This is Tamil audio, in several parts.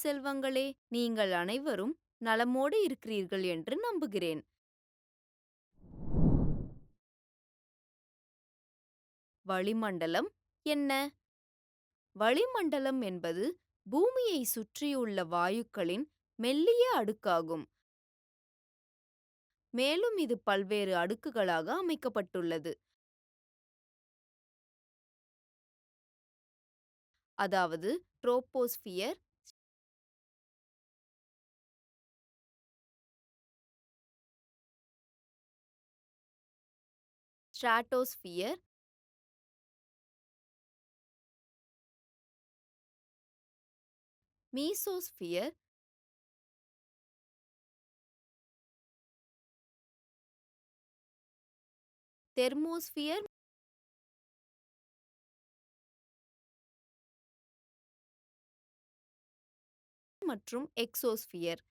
செல்வங்களே, நீங்கள் அனைவரும் நலமோடு இருக்கிறீர்கள் என்று நம்புகிறேன். வளிமண்டலம் என்ன? வளிமண்டலம் என்பது பூமியை சுற்றியுள்ள வாயுக்களின் மெல்லிய அடுக்காகும். மேலும் இது பல்வேறு அடுக்குகளாக அமைக்கப்பட்டுள்ளது. அதாவது ட்ரோபோஸ்பியர், ஸ்ட்ராட்டோஸ்பியர், மீசோஸ்பியர், தெர்மோஸ்பியர் மற்றும் எக்ஸோஸ்பியர்.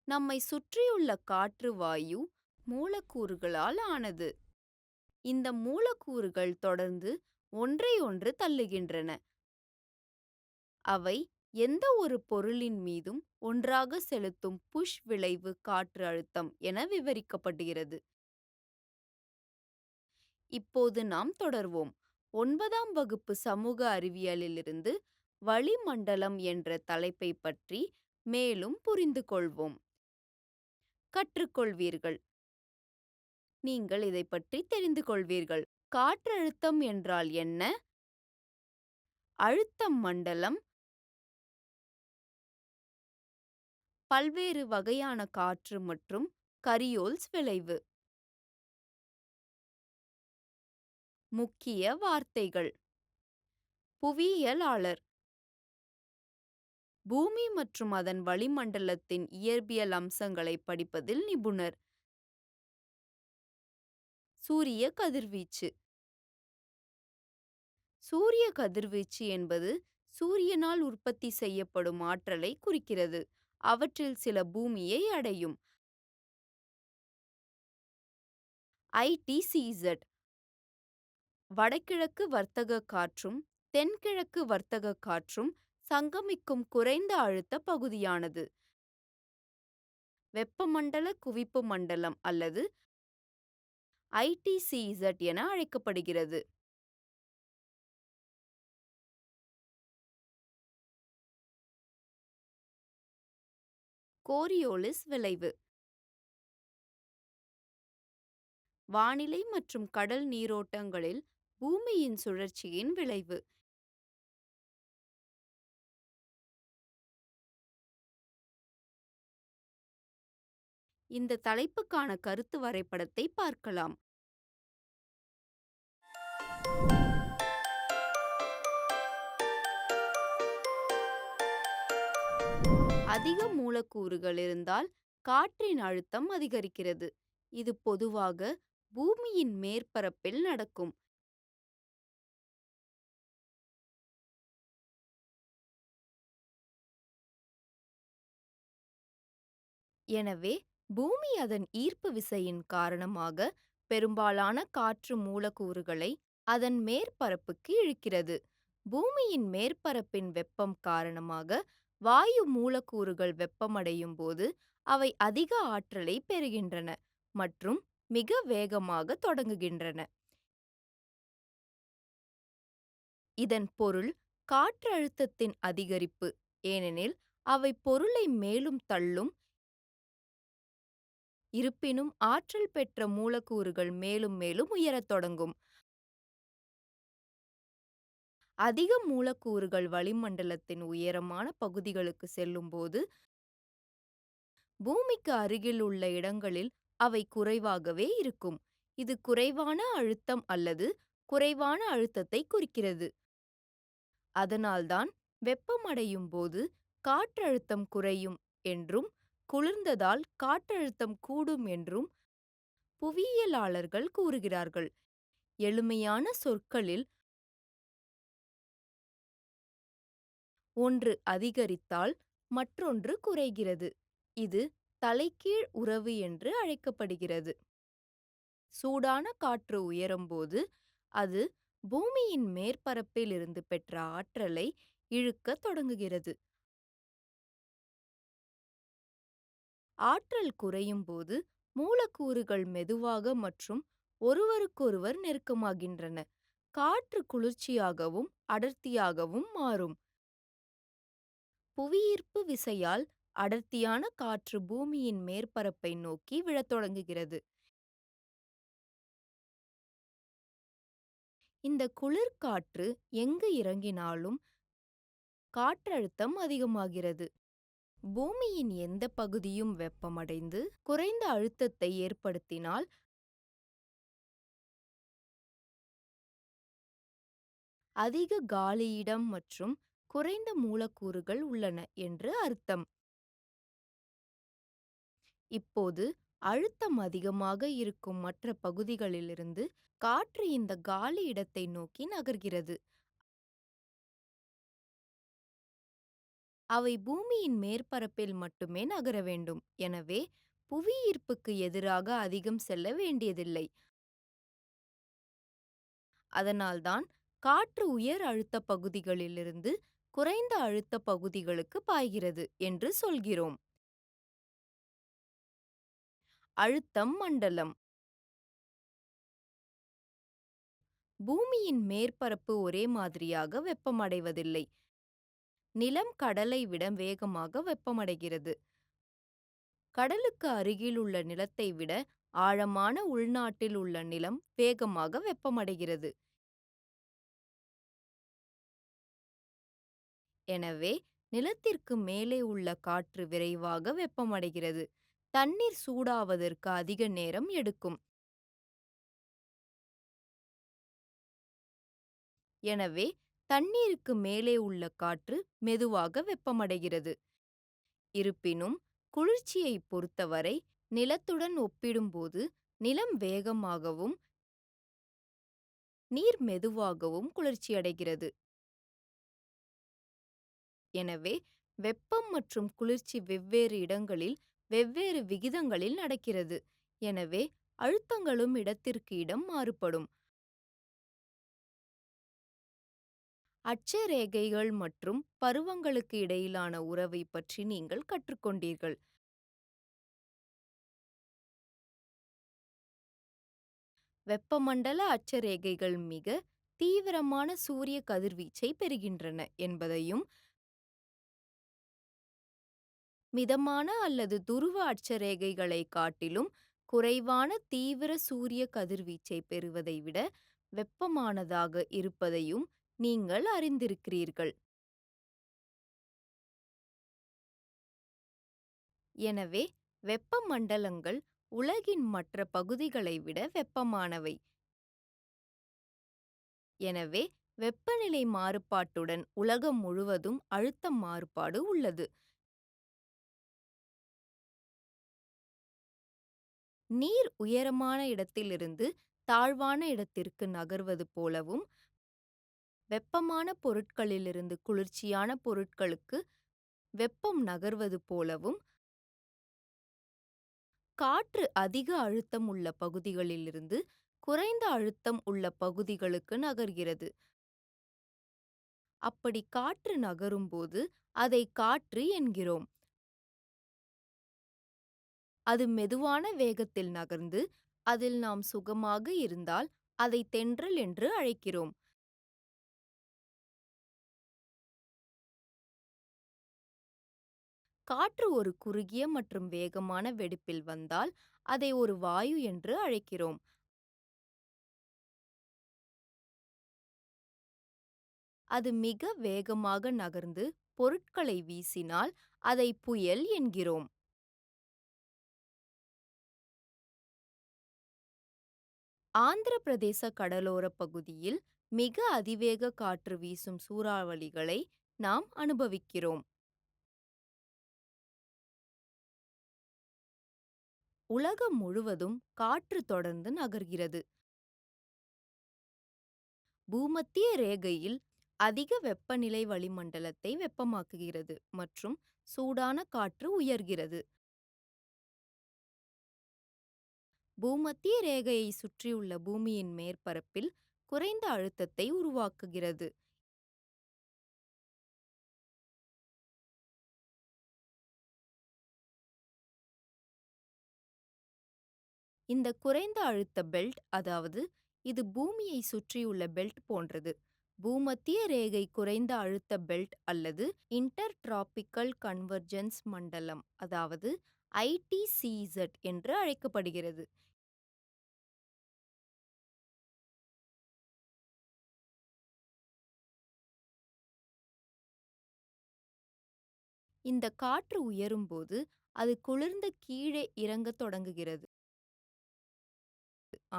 நம்மை சுற்றியுள்ள காற்று வாயு மூலக்கூறுகளால் ஆனது. இந்த மூலக்கூறுகள் தொடர்ந்து ஒன்றையொன்று தள்ளுகின்றன. அவை எந்த ஒரு பொருளின் மீதும் ஒன்றாக செலுத்தும் புஷ் விளைவு காற்று அழுத்தம் என விவரிக்கப்படுகிறது. இப்போது நாம் தொடர்வோம். 9ஆம் வகுப்பு சமூக அறிவியலிலிருந்து வளிமண்டலம் என்ற தலைப்பை பற்றி மேலும் புரிந்து கொள்வோம். கற்றுக்கொள்வீர்கள். நீங்கள் இதை பற்றி தெரிந்து கொள்வீர்கள். காற்றழுத்தம் என்றால் என்ன? அழுத்தம் மண்டலம் பல்வேறு வகையான காற்று மற்றும் கரியோல்ஸ் விளைவு. முக்கிய வார்த்தைகள்: புவியியலாளர், பூமி மற்றும் அதன் வளிமண்டலத்தின் இயற்பியல் அம்சங்களை படிப்பதில் நிபுணர். சூரிய கதிர்வீச்சு. சூரிய கதிர்வீச்சு என்பது சூரியனால் உற்பத்தி செய்யப்படும் ஆற்றலை குறிக்கிறது. அவற்றில் சில பூமியை அடையும். ITCZ வடகிழக்கு வர்த்தக காற்றும் தென்கிழக்கு வர்த்தக காற்றும் சங்கமிக்கும் குறைந்த அழுத்த பகுதியானது. வெப்பமண்டல குவிப்பு மண்டலம் அல்லது ITCZ என அழைக்கப்படுகிறது. கோரியோலிஸ் விளைவு. வானிலை மற்றும் கடல் நீரோட்டங்களில் பூமியின் சுழற்சியின் விளைவு. இந்த தலைப்புக்கான கருத்து வரைபடத்தை பார்க்கலாம். அதிக மூலக்கூறுகள் இருந்தால் காற்றின் அழுத்தம் அதிகரிக்கிறது. இது பொதுவாக பூமியின் மேற்பரப்பில் நடக்கும். எனவே பூமி அதன் ஈர்ப்பு விசையின் காரணமாக பெரும்பாலான காற்று மூலக்கூறுகளை அதன் மேற்பரப்புக்கு இழுக்கிறது. பூமியின் மேற்பரப்பின் வெப்பம் காரணமாக வாயு மூலக்கூறுகள் வெப்பமடையும் போது அவை அதிக ஆற்றலை பெறுகின்றன மற்றும் மிக வேகமாக தொடங்குகின்றன. இதன் பொருள் காற்றழுத்தத்தின் அதிகரிப்பு, ஏனெனில் அவை பொருளை மேலும் தள்ளும். இருப்பினும் ஆற்றல் பெற்ற மூலக்கூறுகள் மேலும் மேலும் உயரத் தொடங்கும். அதிக மூலக்கூறுகள் வளிமண்டலத்தின் உயரமான பகுதிகளுக்கு செல்லும்போது பூமிக்கு அருகில் உள்ள இடங்களில் அவை குறைவாகவே இருக்கும். இது குறைவான அழுத்தம் அல்லது குறைவான அழுத்தத்தை குறிக்கிறது. அதனால்தான் வெப்பமடையும் போது காற்றழுத்தம் குறையும் என்றும் குளிர்ந்ததால் காற்றழுத்தம் கூடும் என்றும் புவியியலாளர்கள் கூறுகிறார்கள். எளிமையான சொற்களில், ஒன்று அதிகரித்தால் மற்றொன்று குறைகிறது. இது தலைகீழ் உறவு என்று அழைக்கப்படுகிறது. சூடான காற்று உயரும்போது அது பூமியின் மேற்பரப்பில் இருந்து பெற்ற ஆற்றலை இழுக்கத் தொடங்குகிறது. ஆற்றல் குறையும் போது மூலக்கூறுகள் மெதுவாக மற்றும் ஒருவருக்கொருவர் நெருக்கமாகின்றன. காற்று குளிர்ச்சியாகவும் அடர்த்தியாகவும் மாறும். புவியீர்ப்பு விசையால் அடர்த்தியான காற்று பூமியின் மேற்பரப்பை நோக்கி விழத் தொடங்குகிறது. இந்த குளிர்காற்று எங்கு இறங்கினாலும் காற்றழுத்தம் அதிகமாகிறது. பூமியின் எந்த பகுதியும் வெப்பமடைந்து குறைந்த அழுத்தத்தை ஏற்படுத்தினால் அதிக காலியிடம் மற்றும் குறைந்த மூலக்கூறுகள் உள்ளன என்று அர்த்தம். இப்போது அழுத்தம் அதிகமாக இருக்கும் மற்ற பகுதிகளிலிருந்து காற்று இந்த காலி இடத்தை நோக்கி நகர்கிறது. அவை பூமியின் மேற்பரப்பில் மட்டுமே நகர வேண்டும். எனவே புவியீர்ப்புக்கு எதிராக அதிகம் செல்ல வேண்டியதில்லை. அதனால்தான் காற்று உயர் அழுத்த பகுதிகளிலிருந்து குறைந்த அழுத்த பகுதிகளுக்கு பாய்கிறது என்று சொல்கிறோம். அழுத்தம் மண்டலம். பூமியின் மேற்பரப்பு ஒரே மாதிரியாக வெப்பமடைவதில்லை. நிலம் கடலை விட வேகமாக வெப்பமடைகிறது. கடலுக்கு அருகில் உள்ள நிலத்தை விட ஆழமான உள்நாட்டில் உள்ள நிலம் வேகமாக வெப்பமடைகிறது. எனவே நிலத்திற்கு மேலே உள்ள காற்று விரைவாக வெப்பமடைகிறது. தண்ணீர் சூடாவதற்கு அதிக நேரம் எடுக்கும். எனவே தண்ணீருக்கு மேலே உள்ள காற்று மெதுவாக வெப்பமடைகிறது. இருப்பினும் குளிர்ச்சியை பொறுத்தவரை நிலத்துடன் ஒப்பிடும்போது நிலம் வேகமாகவும் நீர் மெதுவாகவும் குளிர்ச்சியடைகிறது. எனவே வெப்பம் மற்றும் குளிர்ச்சி வெவ்வேறு இடங்களில் வெவ்வேறு விகிதங்களில் நடக்கிறது. எனவே அழுத்தங்களும் இடத்திற்கு இடம் மாறுபடும். அட்சரேகைகள் மற்றும் பருவங்களுக்கு இடையிலான உறவை பற்றி நீங்கள் கற்றுக்கொண்டீர்கள். வெப்பமண்டல அட்சரேகைகள் மிக தீவிரமான சூரிய கதிர்வீச்சை பெறுகின்றன என்பதையும், மிதமான அல்லது துருவ அட்சரேகைகளை காட்டிலும் குறைவான தீவிர சூரிய கதிர்வீச்சை பெறுவதை விட வெப்பமானதாக இருப்பதையும் நீங்கள் அறிந்திருக்கிறீர்கள். எனவே வெப்பமண்டலங்கள் உலகின் மற்ற பகுதிகளை விட வெப்பமானவை. எனவே வெப்பநிலை மாறுபாட்டுடன் உலகம் முழுவதும் அழுத்த மாறுபாடு உள்ளது. நீர் உயரமான இடத்திலிருந்து தாழ்வான இடத்திற்கு நகர்வது போலவும், வெப்பமான பொருட்களிலிருந்து குளிர்ச்சியான பொருட்களுக்கு வெப்பம் நகர்வது போலவும், காற்று அதிக அழுத்தம் உள்ள பகுதிகளிலிருந்து குறைந்த அழுத்தம் உள்ள பகுதிகளுக்கு நகர்கிறது. அப்படி காற்று நகரும்போது அதை காற்று என்கிறோம். அது மெதுவான வேகத்தில் நகர்ந்து அதில் நாம் சுகமாக இருந்தால் அதை தென்றல் என்று அழைக்கிறோம். காற்று ஒரு குறுகிய மற்றும் வேகமான வெடிப்பில் வந்தால் அதை ஒரு வாயு என்று அழைக்கிறோம். அது மிக வேகமாக நகர்ந்து பொருட்களை வீசினால் அதை புயல் என்கிறோம். ஆந்திர பிரதேச கடலோர பகுதியில் மிக அதிவேக காற்று வீசும் சூறாவளிகளை நாம் அனுபவிக்கிறோம். உலகம் முழுவதும் காற்று தொடர்ந்து நகர்கிறது. பூமத்திய ரேகையில் அதிக வெப்பநிலை வளிமண்டலத்தை வெப்பமாக்குகிறது மற்றும் சூடான காற்று உயர்கிறது. பூமத்திய ரேகையை சுற்றியுள்ள பூமியின் மேற்பரப்பில் குறைந்த அழுத்தத்தை உருவாக்குகிறது. இந்த குறைந்த அழுத்த பெல்ட், அதாவது இது பூமியை சுற்றியுள்ள பெல்ட் போன்றது. பூமத்திய ரேகை குறைந்த அழுத்த பெல்ட் அல்லது இன்டர்டிராபிக்கல் கன்வர்ஜென்ஸ் மண்டலம், அதாவது ஐடிசிஇசட் என்று அழைக்கப்படுகிறது. இந்த காற்று உயரும்போது அது குளிர்ந்து கீழே இறங்கத் தொடங்குகிறது.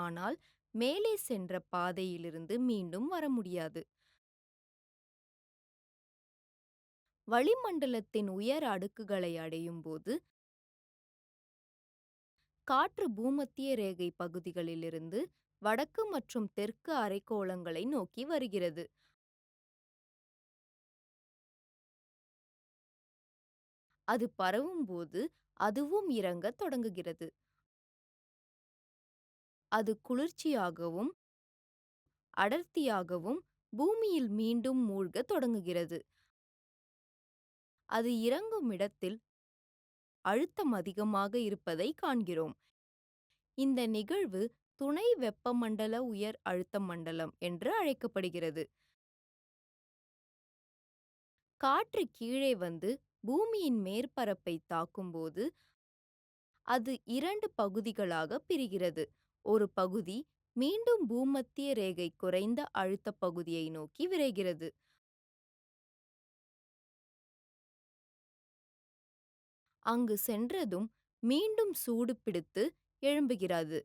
ஆனால் மேலே சென்ற பாதையிலிருந்து மீண்டும் வர முடியாது. வளிமண்டலத்தின் உயர் அடுக்குகளை அடையும் போது காற்று பூமத்திய ரேகை பகுதிகளிலிருந்து வடக்கு மற்றும் தெற்கு அரைக்கோளங்களை நோக்கி வருகிறது. அது பரவும்போது அதுவும் இறங்கத் தொடங்குகிறது. அது குளிர்ச்சியாகவும் அடர்த்தியாகவும் பூமியில் மீண்டும் மூழ்கத் தொடங்குகிறது. அது இறங்கும் இடத்தில் அழுத்தம் அதிகமாக இருப்பதை காண்கிறோம். இந்த நிகழ்வு துணை வெப்பமண்டல உயர் அழுத்த மண்டலம் என்று அழைக்கப்படுகிறது. காற்று கீழே வந்து பூமியின் மேற்பரப்பை தாக்கும்போது அது இரண்டு பகுதிகளாக பிரிகிறது. ஒரு பகுதி மீண்டும் பூமத்திய ரேகை குறைந்த அழுத்த பகுதியை நோக்கி விரைகிறது. அங்கு சென்றதும் மீண்டும் சூடு பிடித்து எழும்புகிறது.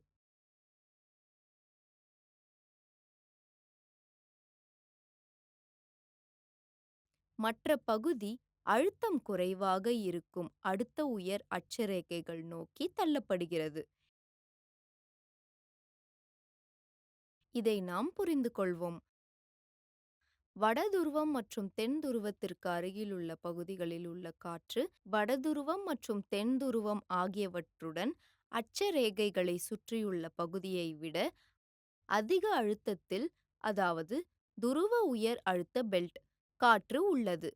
மற்ற பகுதி அழுத்தம் குறைவாக இருக்கும் அடுத்த உயர் அட்சரேகைகள் நோக்கி தள்ளப்படுகிறது. இதை நாம் புரிந்து கொள்வோம். வடதுருவம் மற்றும் தென் துருவத்திற்கு அருகிலுள்ள பகுதிகளில் உள்ள காற்று வடதுருவம் மற்றும் தென் துருவம் ஆகியவற்றுடன் அட்சரேகைகளை சுற்றியுள்ள பகுதியை விட அதிக அழுத்தத்தில், அதாவது துருவ உயர் அழுத்த பெல்ட் காற்று உள்ளது.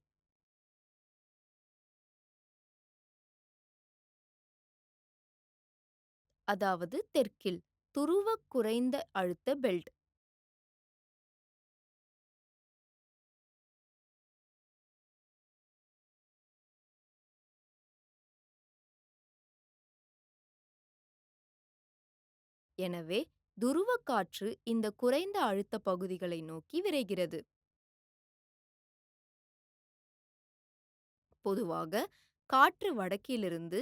அதாவது தெற்கில் துருவ குறைந்த அழுத்த பெல்ட். எனவே துருவ காற்று இந்த குறைந்த அழுத்த பகுதிகளை நோக்கி விரைகிறது. பொதுவாக காற்று வடக்கிலிருந்து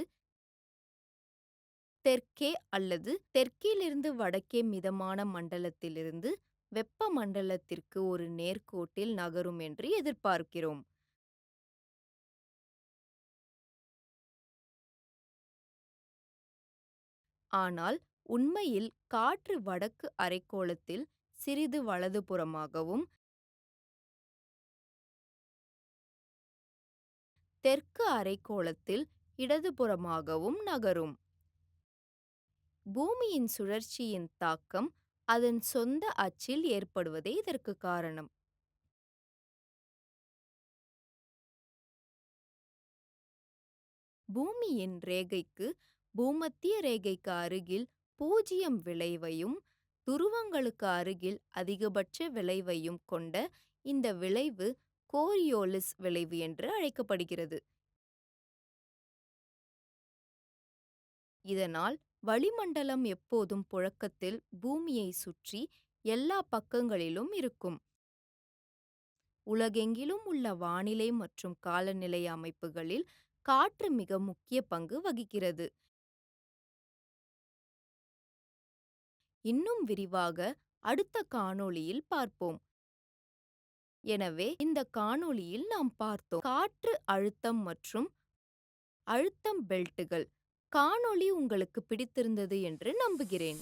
தெற்கே அல்லது தெற்கிலிருந்து வடக்கே மிதமான மண்டலத்திலிருந்து வெப்ப மண்டலத்திற்கு ஒரு நேர்கோட்டில் நகரும் என்று எதிர்பார்க்கிறோம். ஆனால் உண்மையில் காற்று வடக்கு அரைக்கோளத்தில் சிறிது வலதுபுறமாகவும் தெற்கு அரைக்கோளத்தில் இடதுபுறமாகவும் நகரும். பூமியின் சுழற்சியின் தாக்கம் அதன் சொந்த அச்சில் ஏற்படுவதே இதற்கு காரணம். பூமியின் ரேகைக்கு பூமத்திய ரேகைக்கு அருகில் 0 விளைவையும் துருவங்களுக்கு அருகில் அதிகபட்ச விளைவையும் கொண்ட இந்த விளைவு கோரியோலிஸ் விளைவு என்று அழைக்கப்படுகிறது. இதனால் வளிமண்டலம் எப்போதும் புழக்கத்தில் பூமியை சுற்றி எல்லா பக்கங்களிலும் இருக்கும். உலகெங்கிலும் உள்ள வானிலை மற்றும் காலநிலை அமைப்புகளில் காற்று மிக முக்கிய பங்கு வகிக்கிறது. இன்னும் விரிவாக அடுத்த காணொளியில் பார்ப்போம். எனவே இந்த காணொளியில் நாம் பார்த்தோம் காற்று அழுத்தம் மற்றும் அழுத்தம் பெல்ட்டுகள். காணொளி உங்களுக்கு பிடித்திருந்தது என்று நம்புகிறேன்.